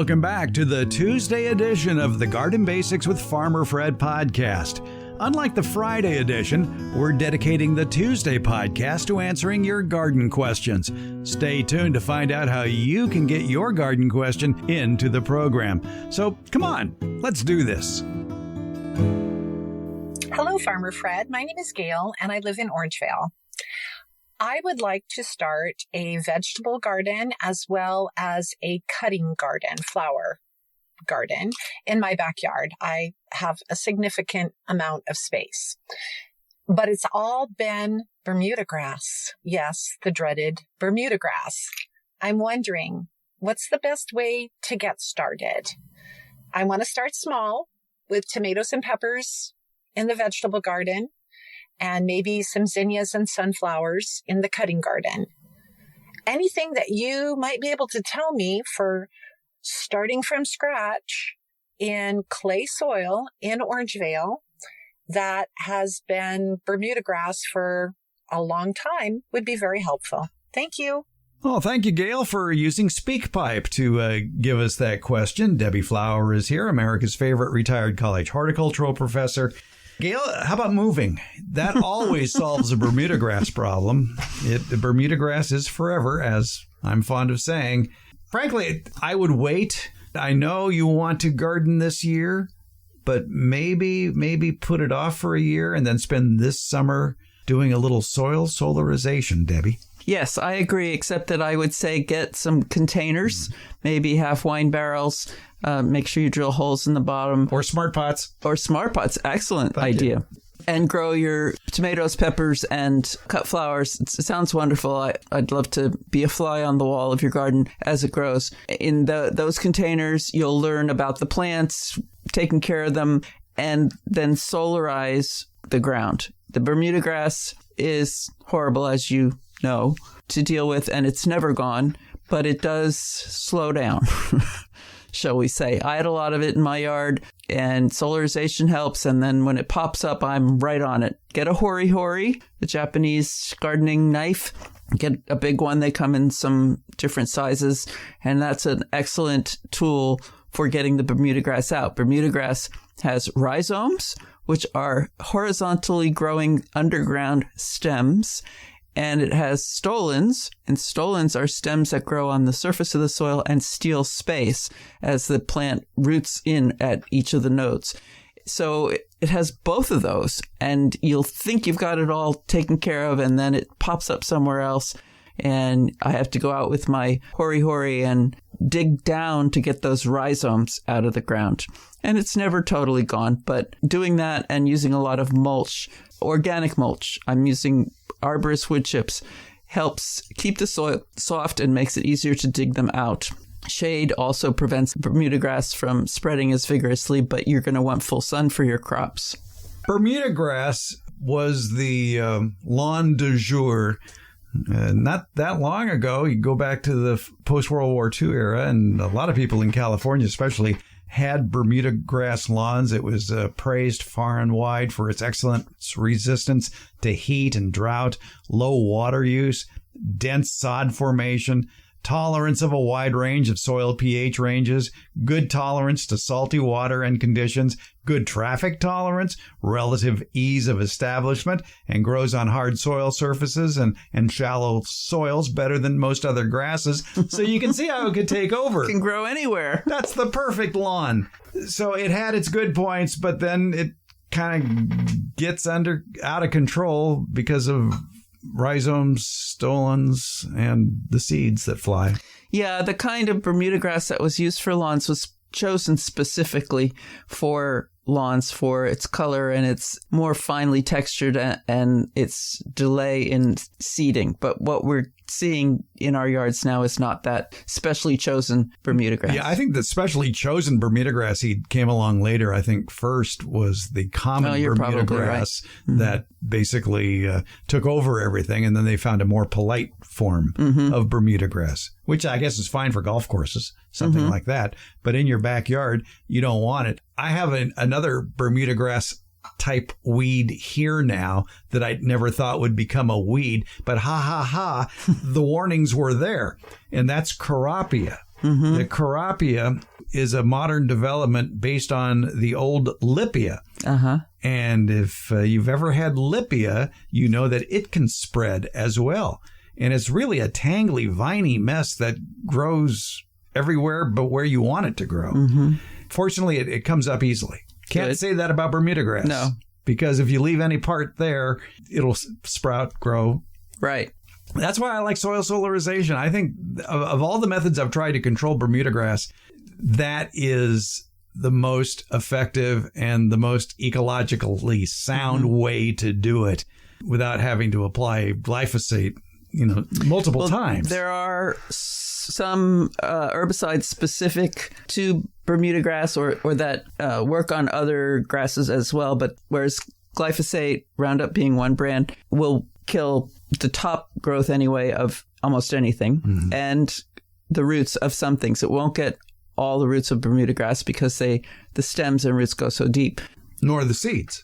Welcome back to the Tuesday edition of the Garden Basics with Farmer Fred podcast. Unlike the Friday edition, we're dedicating the Tuesday podcast to answering your garden questions. Stay tuned to find out how you can get your garden question into the program. So come on, let's do this. Hello, Farmer Fred. My name is Gail, and I live in Orangevale. I would like to start a vegetable garden as well as a cutting garden, flower garden in my backyard. I have a significant amount of space, but it's all been Bermuda grass. Yes, the dreaded Bermuda grass. I'm wondering, what's the best way to get started? I want to start small with tomatoes and peppers in the vegetable garden, and maybe some zinnias and sunflowers in the cutting garden. Anything that you might be able to tell me for starting from scratch in clay soil in Orangevale that has been Bermuda grass for a long time would be very helpful. Thank you. Oh, thank you, Gail, for using SpeakPipe to give us that question. Debbie Flower is here, America's favorite retired college horticultural professor. Gail, how about moving? That always solves a Bermuda grass problem. The Bermuda grass is forever, as I'm fond of saying. Frankly, I would wait. I know you want to garden this year, but maybe put it off for a year and then spend this summer doing a little soil solarization, Debbie. Yes, I agree, except that I would say get some containers, maybe half wine barrels. Make sure you drill holes in the bottom. Or smart pots. Excellent idea. And grow your tomatoes, peppers, and cut flowers. It sounds wonderful. I'd love to be a fly on the wall of your garden as it grows. In those containers, you'll learn about the plants, taking care of them, and then solarize the ground. The Bermuda grass is horrible, as you know, to deal with, and it's never gone, but it does slow down, shall we say. I had a lot of it in my yard, and solarization helps, and then when it pops up, I'm right on it. Get a hori-hori, the Japanese gardening knife. Get a big one. They come in some different sizes, and that's an excellent tool for getting the Bermuda grass out. Bermuda grass has rhizomes, which are horizontally growing underground stems, and it has stolons, and stolons are stems that grow on the surface of the soil and steal space as the plant roots in at each of the nodes. So it has both of those, and you'll think you've got it all taken care of, and then it pops up somewhere else, and I have to go out with my hori-hori and dig down to get those rhizomes out of the ground. And it's never totally gone, but doing that and using a lot of mulch, organic mulch, I'm using arborist wood chips, helps keep the soil soft and makes it easier to dig them out. Shade also prevents Bermuda grass from spreading as vigorously, but you're going to want full sun for your crops. Bermuda grass was the lawn du jour. Not that long ago. You go back to the post-World War II era, and a lot of people in California especially had Bermuda grass lawns. It was praised far and wide for its excellent resistance to heat and drought, low water use, dense sod formation, tolerance of a wide range of soil pH ranges, good tolerance to salty water and conditions, good traffic tolerance, relative ease of establishment, and grows on hard soil surfaces and shallow soils better than most other grasses. So you can see how it could take over. It can grow anywhere. That's the perfect lawn. So it had its good points, but then it kind of gets out of control because of rhizomes, stolons, and the seeds that fly. Yeah, the kind of Bermuda grass that was used for lawns was chosen specifically for lawns for its color and its more finely textured and its delay in seeding. But what we're seeing in our yards now is not that specially chosen Bermuda grass. Yeah, I think the specially chosen Bermuda grass seed came along later. I think first was the common Bermuda grass that basically took over everything, and then they found a more polite form of Bermuda grass, which I guess is fine for golf courses, something like that. But in your backyard, you don't want it. I have another Bermuda grass type weed here now that I never thought would become a weed, but the warnings were there, and that's Carapia. The Carapia is a modern development based on the old Lipia. And if you've ever had Lipia, you know that it can spread as well. And it's really a tangly, viney mess that grows everywhere but where you want it to grow. Fortunately, it comes up easily. Can't say that about Bermudagrass. No. Because if you leave any part there, it'll sprout, grow. Right. That's why I like soil solarization. I think of all the methods I've tried to control Bermudagrass, that is the most effective and the most ecologically sound way to do it without having to apply glyphosate, multiple times. There are some herbicides specific to Bermudagrass or that work on other grasses as well. But whereas glyphosate, Roundup being one brand, will kill the top growth anyway of almost anything and the roots of some things. It won't get all the roots of Bermudagrass because the stems and roots go so deep. Nor the seeds,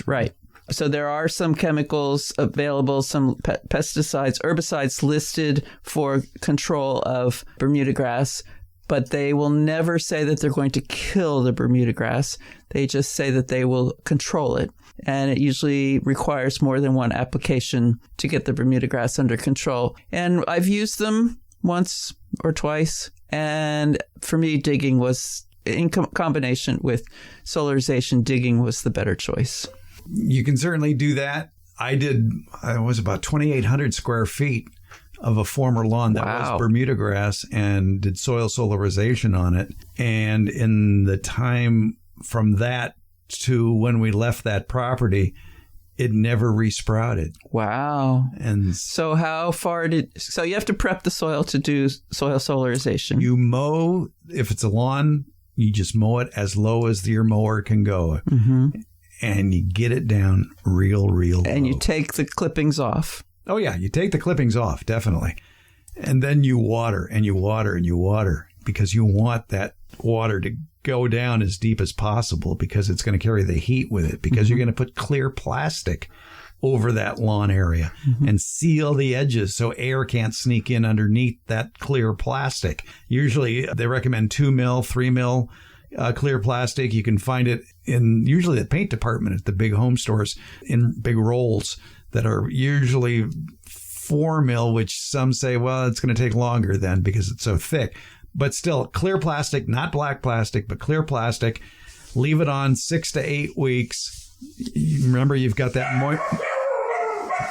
right. So there are some chemicals available, some pesticides, herbicides listed for control of Bermudagrass, but they will never say that they're going to kill the Bermudagrass. They just say that they will control it. And it usually requires more than one application to get the Bermudagrass under control. And I've used them once or twice. And for me, digging was, in combination with solarization, digging was the better choice. You can certainly do that. I was about 2,800 square feet of a former lawn that was Bermudagrass and did soil solarization on it. And in the time from that to when we left that property, it never resprouted. Wow. And so how far so you have to prep the soil to do soil solarization. You mow, if it's a lawn, you just mow it as low as your mower can go. And you get it down real low. And you take the clippings off. Oh, yeah. You take the clippings off, definitely. And then you water and you water and you water because you want that water to go down as deep as possible because it's going to carry the heat with it because you're going to put clear plastic over that lawn area and seal the edges so air can't sneak in underneath that clear plastic. Usually they recommend 2 mil, 3 mil clear plastic. You can find it in usually the paint department at the big home stores in big rolls that are usually 4 mil, which some say, well, it's going to take longer then because it's so thick. But still, clear plastic, not black plastic, but clear plastic. Leave it on 6 to 8 weeks. Remember, you've got that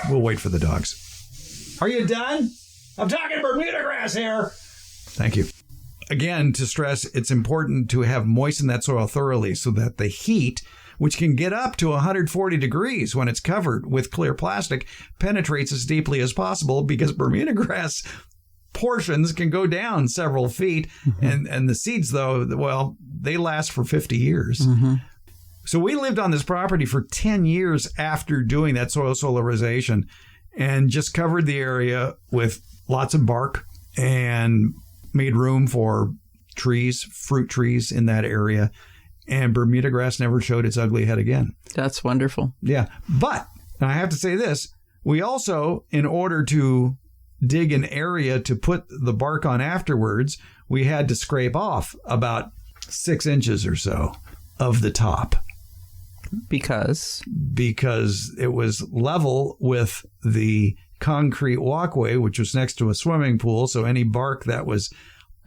We'll wait for the dogs. Are you done? I'm talking Bermudagrass here. Thank you. Again, to stress, it's important to have moistened that soil thoroughly so that the heat, which can get up to 140 degrees when it's covered with clear plastic, penetrates as deeply as possible because Bermudagrass portions can go down several feet. And the seeds, though, well, they last for 50 years. So we lived on this property for 10 years after doing that soil solarization and just covered the area with lots of bark and made room for trees, fruit trees in that area. And Bermudagrass never showed its ugly head again. That's wonderful. Yeah. But I have to say this. We also, in order to dig an area to put the bark on afterwards, we had to scrape off about 6 inches or so of the top. Because it was level with the concrete walkway, which was next to a swimming pool. So any bark that was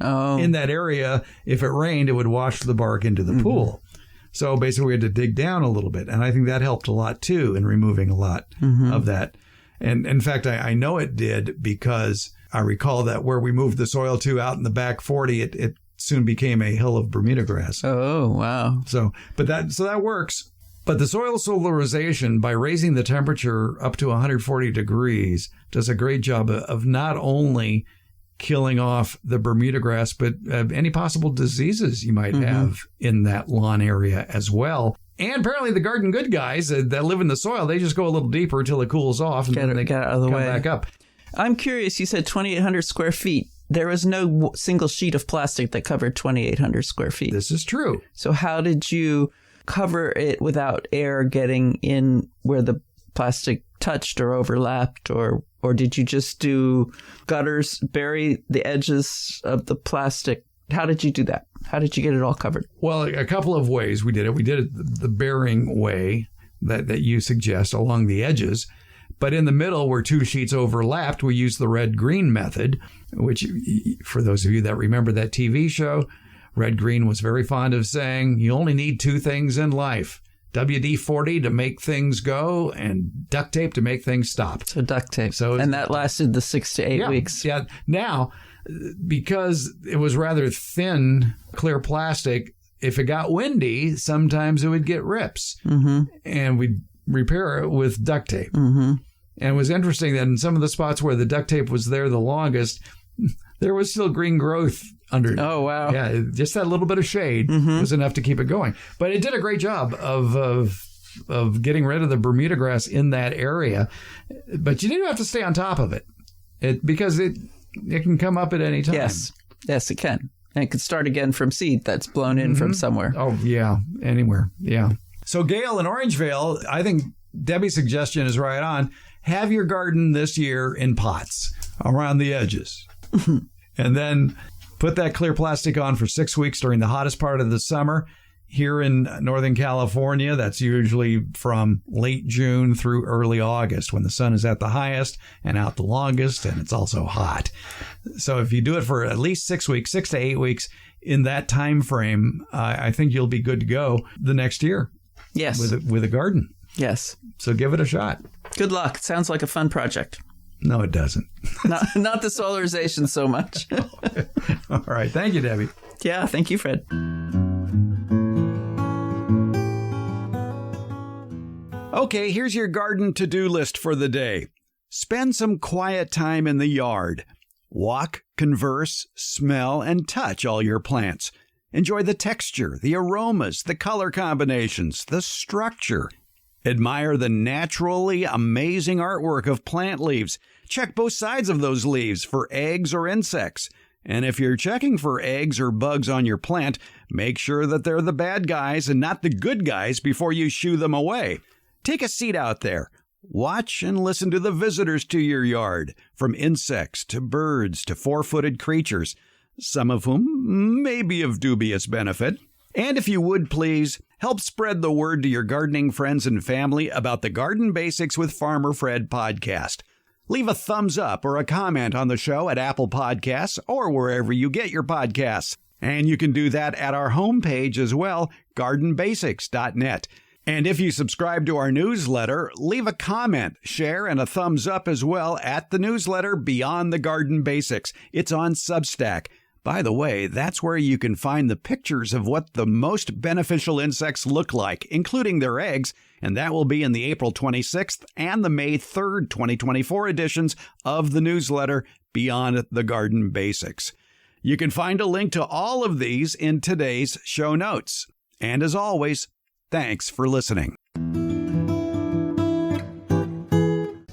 in that area, if it rained, it would wash the bark into the pool. So basically we had to dig down a little bit. And I think that helped a lot too in removing a lot of that. And in fact, I know it did because I recall that where we moved the soil to out in the back 40, it soon became a hill of Bermudagrass. Oh, wow. So that works. But the soil solarization, by raising the temperature up to 140 degrees, does a great job of not only killing off the Bermudagrass, but any possible diseases you might have in that lawn area as well. And apparently the garden good guys that live in the soil, they just go a little deeper until it cools off and then they get out of the come way. Back up. I'm curious, you said 2,800 square feet. There was no single sheet of plastic that covered 2,800 square feet. This is true. So how did you cover it without air getting in where the plastic touched or overlapped or Or did you just do gutters, bury the edges of the plastic? How did you do that? How did you get it all covered? Well, a couple of ways we did it. We did it the bearing way that you suggest along the edges. But in the middle, where 2 sheets overlapped, we used the red-green method, which, for those of you that remember that TV show, Red Green was very fond of saying, you only need 2 things in life. WD-40 to make things go and duct tape to make things stop. So duct tape. And that lasted the 6 to 8 weeks. Yeah. Now, because it was rather thin, clear plastic, if it got windy, sometimes it would get rips. Mm-hmm. And we'd repair it with duct tape. Mm-hmm. And it was interesting that in some of the spots where the duct tape was there the longest, there was still green growth under it. Oh, wow. Yeah, just that little bit of shade was enough to keep it going. But it did a great job of getting rid of the Bermudagrass in that area. But you do have to stay on top of it, because it can come up at any time. Yes, it can. And it could start again from seed that's blown in from somewhere. Oh, yeah, anywhere. Yeah. So, Gail in Orangevale, I think Debbie's suggestion is right on. Have your garden this year in pots around the edges. And then put that clear plastic on for 6 weeks during the hottest part of the summer. Here in Northern California, that's usually from late June through early August when the sun is at the highest and out the longest, and it's also hot. So if you do it for at least 6 weeks, 6 to 8 weeks in that time frame, I think you'll be good to go the next year. Yes. With a garden. Yes. So give it a shot. Good luck. It sounds like a fun project. No, it doesn't. Not the solarization so much. All right. Thank you, Debbie. Yeah, thank you, Fred. Okay, here's your garden to-do list for the day. Spend some quiet time in the yard. Walk, converse, smell, and touch all your plants. Enjoy the texture, the aromas, the color combinations, the structure. Admire the naturally amazing artwork of plant leaves. Check both sides of those leaves for eggs or insects. And if you're checking for eggs or bugs on your plant, make sure that they're the bad guys and not the good guys before you shoo them away. Take a seat out there. Watch and listen to the visitors to your yard, from insects to birds to 4-footed creatures, some of whom may be of dubious benefit. And if you would please, help spread the word to your gardening friends and family about the Garden Basics with Farmer Fred podcast. Leave a thumbs up or a comment on the show at Apple Podcasts or wherever you get your podcasts. And you can do that at our homepage as well, gardenbasics.net. And if you subscribe to our newsletter, leave a comment, share, and a thumbs up as well at the newsletter Beyond the Garden Basics. It's on Substack. By the way, that's where you can find the pictures of what the most beneficial insects look like, including their eggs, and that will be in the April 26th and the May 3rd, 2024 editions of the newsletter Beyond the Garden Basics. You can find a link to all of these in today's show notes. And as always, thanks for listening.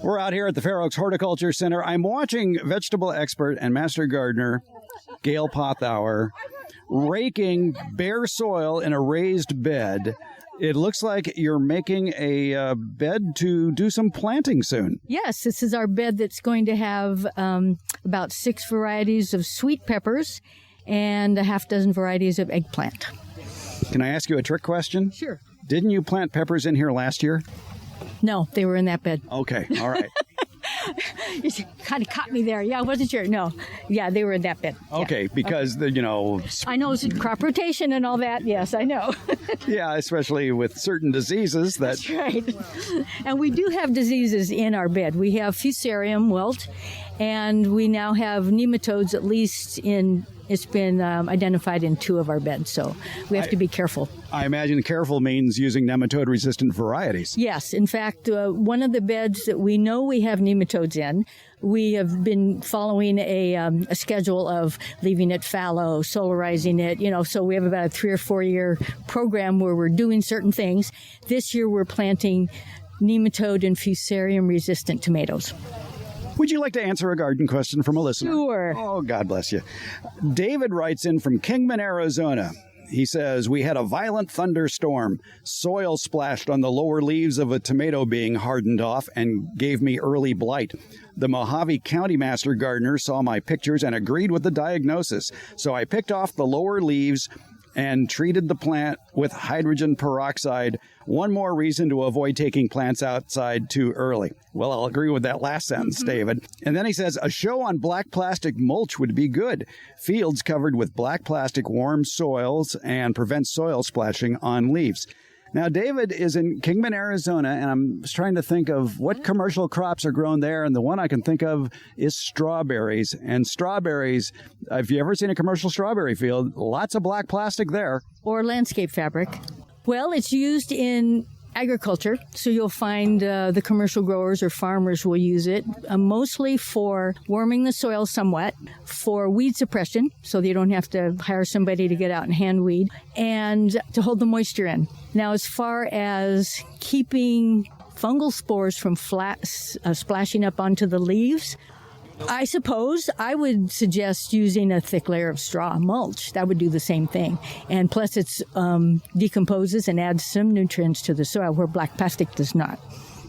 We're out here at the Fair Oaks Horticulture Center. I'm watching vegetable expert and master gardener Gail Pothour raking bare soil in a raised bed. It looks like you're making a bed to do some planting soon. Yes, this is our bed that's going to have about 6 varieties of sweet peppers and a half dozen varieties of eggplant. Can I ask you a trick question? Sure. Didn't you plant peppers in here last year? No, they were in that bed. Okay, all right. You kind of caught me there. Yeah, I wasn't sure. No. Yeah, they were in that bed. Okay, yeah. Because, I know it's crop rotation and all that. Yes, I know. Yeah, especially with certain diseases. That's right. And we do have diseases in our bed. We have fusarium wilt, and we now have nematodes at least it's been identified in 2 of our beds, so we have to be careful. I imagine careful means using nematode-resistant varieties. Yes. In fact, one of the beds that we know we have nematodes in, we have been following a schedule of leaving it fallow, solarizing it, so we have about a 3 or 4 year program where we're doing certain things. This year we're planting nematode and fusarium-resistant tomatoes. Would you like to answer a garden question from a listener? Sure. Oh, God bless you. David writes in from Kingman, Arizona. He says, we had a violent thunderstorm. Soil splashed on the lower leaves of a tomato being hardened off and gave me early blight. The Mojave County Master Gardener saw my pictures and agreed with the diagnosis. So I picked off the lower leaves and treated the plant with hydrogen peroxide. One more reason to avoid taking plants outside too early. Well, I'll agree with that last sentence, David. And then he says, a show on black plastic mulch would be good. Fields covered with black plastic warm soils and prevents soil splashing on leaves. Now, David is in Kingman, Arizona, and I'm trying to think of what commercial crops are grown there. And the one I can think of is strawberries. And strawberries, have you ever seen a commercial strawberry field? Lots of black plastic there. Or landscape fabric. Well, it's used in agriculture, so you'll find the commercial growers or farmers will use it mostly for warming the soil somewhat, for weed suppression, so they don't have to hire somebody to get out and hand weed, and to hold the moisture in. Now, as far as keeping fungal spores from splashing up onto the leaves, I suppose I would suggest using a thick layer of straw mulch. That would do the same thing. And plus it decomposes and adds some nutrients to the soil where black plastic does not.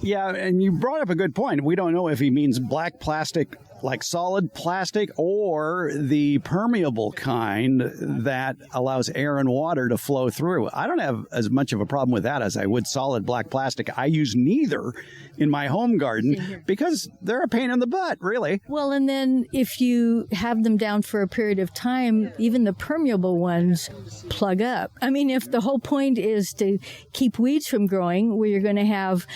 Yeah, and you brought up a good point. We don't know if he means black plastic like solid plastic or the permeable kind that allows air and water to flow through. I don't have as much of a problem with that as I would solid black plastic. I use neither in my home garden because they're a pain in the butt, really. Well, and then if you have them down for a period of time, even the permeable ones plug up. I mean, if the whole point is to keep weeds from growing, where you're going to have,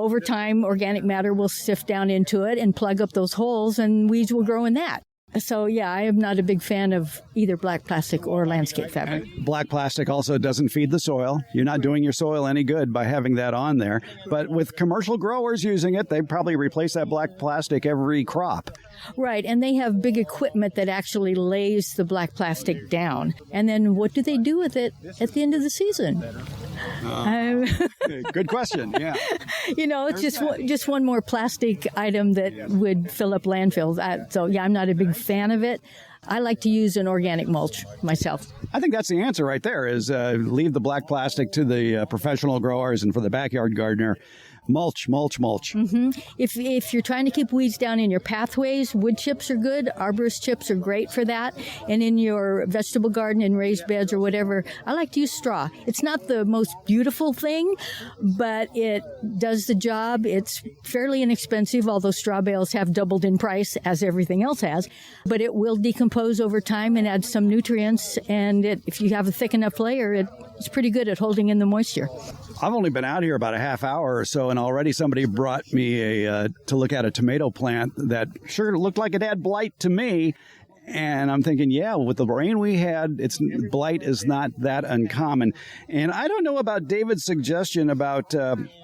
over time, organic matter will sift down into it and plug up those holes, and weeds will grow in that. So, yeah, I am not a big fan of either black plastic or landscape fabric. Black plastic also doesn't feed the soil. You're not doing your soil any good by having that on there. But with commercial growers using it, they probably replace that black plastic every crop. Right, and they have big equipment that actually lays the black plastic down. And then what do they do with it at the end of the season? Good question, yeah. It's just one more plastic item that would fill up landfills. I'm not a big fan of it. I like to use an organic mulch myself. I think that's the answer right there, is leave the black plastic to the professional growers, and for the backyard gardener, mulch. Mm-hmm. If you're trying to keep weeds down in your pathways, wood chips are good. Arborist chips are great for that. And in your vegetable garden and raised beds or whatever, I like to use straw. It's not the most beautiful thing, but it does the job. It's fairly inexpensive, although straw bales have doubled in price, as everything else has. But it will decompose over time and add some nutrients. And if you have a thick enough layer, it's pretty good at holding in the moisture. I've only been out here about a half hour or so, and already somebody brought me to look at a tomato plant that sure looked like it had blight to me. And I'm thinking, yeah, with the rain we had, blight is not that uncommon. And I don't know about David's suggestion about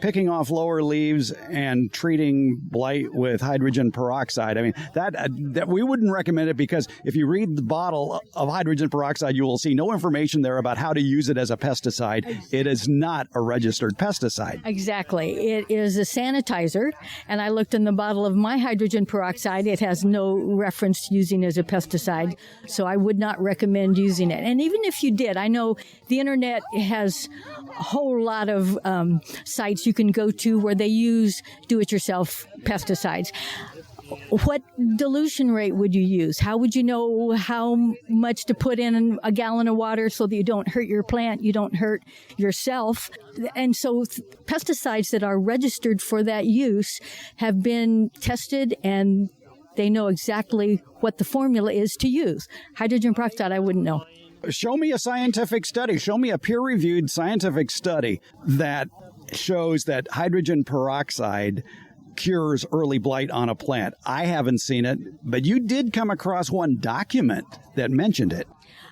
picking off lower leaves and treating blight with hydrogen peroxide. I mean, that we wouldn't recommend it, because if you read the bottle of hydrogen peroxide, you will see no information there about how to use it as a pesticide. It is not a registered pesticide. Exactly. It is a sanitizer. And I looked in the bottle of my hydrogen peroxide. It has no reference to using it as a pesticide. So I would not recommend using it. And even if you did, I know the internet has a whole lot of sites you can go to where they use do-it-yourself pesticides. What dilution rate would you use? How would you know how much to put in a gallon of water so that you don't hurt your plant, you don't hurt yourself? And so pesticides that are registered for that use have been tested, and they know exactly what the formula is to use. Hydrogen peroxide, I wouldn't know. Show me a scientific study. Show me a peer-reviewed scientific study that shows that hydrogen peroxide cures early blight on a plant. I haven't seen it, but you did come across one document that mentioned it.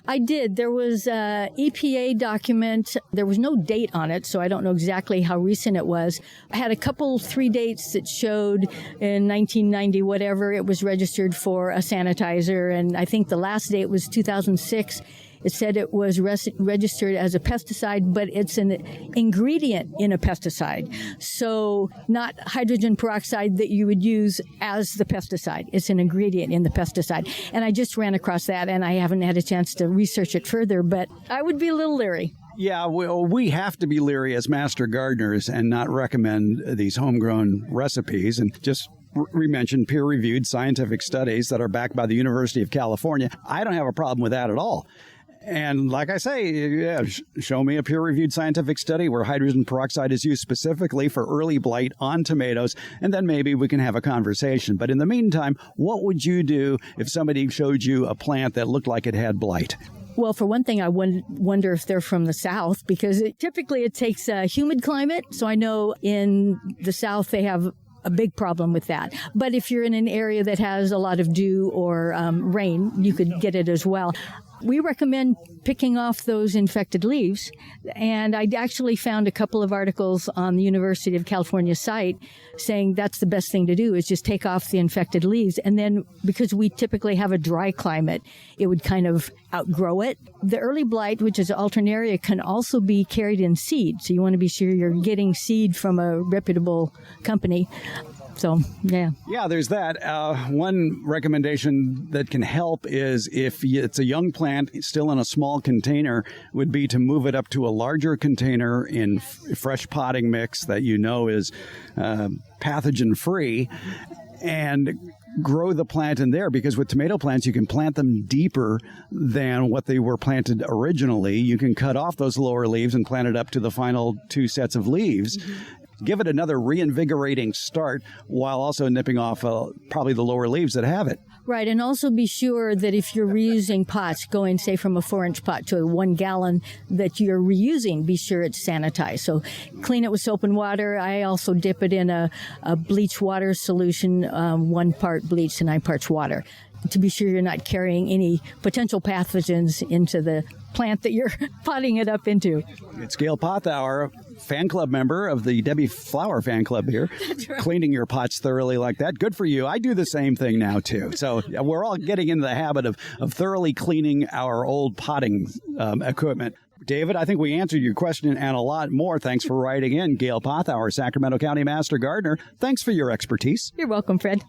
I did. There was an EPA document. There was no date on it, so I don't know exactly how recent it was. I had three dates that showed in 1990, whatever, it was registered for a sanitizer, and I think the last date was 2006. It said it was registered as a pesticide, but it's an ingredient in a pesticide. So not hydrogen peroxide that you would use as the pesticide. It's an ingredient in the pesticide. And I just ran across that, and I haven't had a chance to research it further, but I would be a little leery. Yeah, well, we have to be leery as master gardeners and not recommend these homegrown recipes. And just mentioned peer-reviewed scientific studies that are backed by the University of California. I don't have a problem with that at all. And like I say, yeah, show me a peer-reviewed scientific study where hydrogen peroxide is used specifically for early blight on tomatoes, and then maybe we can have a conversation. But in the meantime, what would you do if somebody showed you a plant that looked like it had blight? Well, for one thing, I wonder if they're from the South, because typically it takes a humid climate. So I know in the South they have a big problem with that. But if you're in an area that has a lot of dew or rain, you could get it as well. We recommend picking off those infected leaves. And I actually found a couple of articles on the University of California site saying that's the best thing to do is just take off the infected leaves. And then because we typically have a dry climate, it would kind of outgrow it. The early blight, which is alternaria, can also be carried in seed. So you want to be sure you're getting seed from a reputable company. So, yeah. Yeah, there's that. One recommendation that can help is if it's a young plant still in a small container would be to move it up to a larger container in fresh potting mix that you know is pathogen-free and grow the plant in there, because with tomato plants, you can plant them deeper than what they were planted originally. You can cut off those lower leaves and plant it up to the final 2 sets of leaves. Mm-hmm. Give it another reinvigorating start while also nipping off probably the lower leaves that have it. Right, and also be sure that if you're reusing pots, going, say, from a 4-inch pot to a 1 gallon that you're reusing, be sure it's sanitized. So clean it with soap and water. I also dip it in a bleach water solution, 1 part bleach to 9 parts water, to be sure you're not carrying any potential pathogens into the plant that you're potting it up into. It's Gail Pothour, fan club member of the Debbie Flower fan club here. That's right. Cleaning your pots thoroughly like that. Good for you. I do the same thing now, too. So we're all getting into the habit of thoroughly cleaning our old potting equipment. David, I think we answered your question and a lot more. Thanks for writing in. Gail Pothour, Sacramento County Master Gardener. Thanks for your expertise. You're welcome, Fred.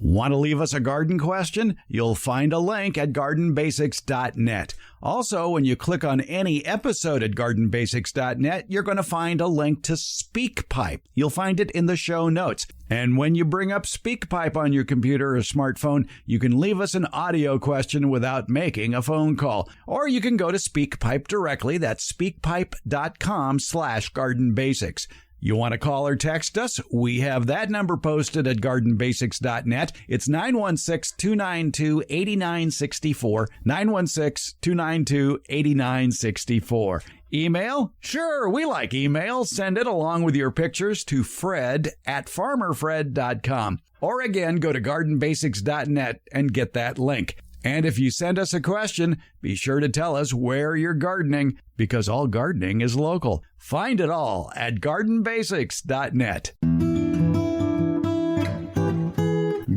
Want to leave us a garden question? You'll find a link at gardenbasics.net. Also, when you click on any episode at gardenbasics.net, you're going to find a link to SpeakPipe. You'll find it in the show notes. And when you bring up SpeakPipe on your computer or smartphone, you can leave us an audio question without making a phone call. Or you can go to SpeakPipe directly. That's speakpipe.com/gardenbasics. You want to call or text us? We have that number posted at gardenbasics.net. It's 916-292-8964, 916-292-8964. Email? Sure, we like email. Send it along with your pictures to fred@farmerfred.com. Or again, go to gardenbasics.net and get that link. And if you send us a question, be sure to tell us where you're gardening, because all gardening is local. Find it all at gardenbasics.net.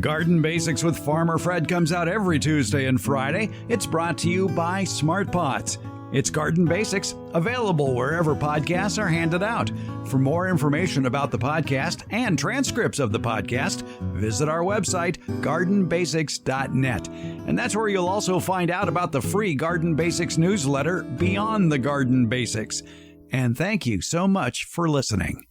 Garden Basics with Farmer Fred comes out every Tuesday and Friday. It's brought to you by Smart Pots. It's Garden Basics, available wherever podcasts are handed out. For more information about the podcast and transcripts of the podcast, visit our website, gardenbasics.net. And that's where you'll also find out about the free Garden Basics newsletter, Beyond the Garden Basics. And thank you so much for listening.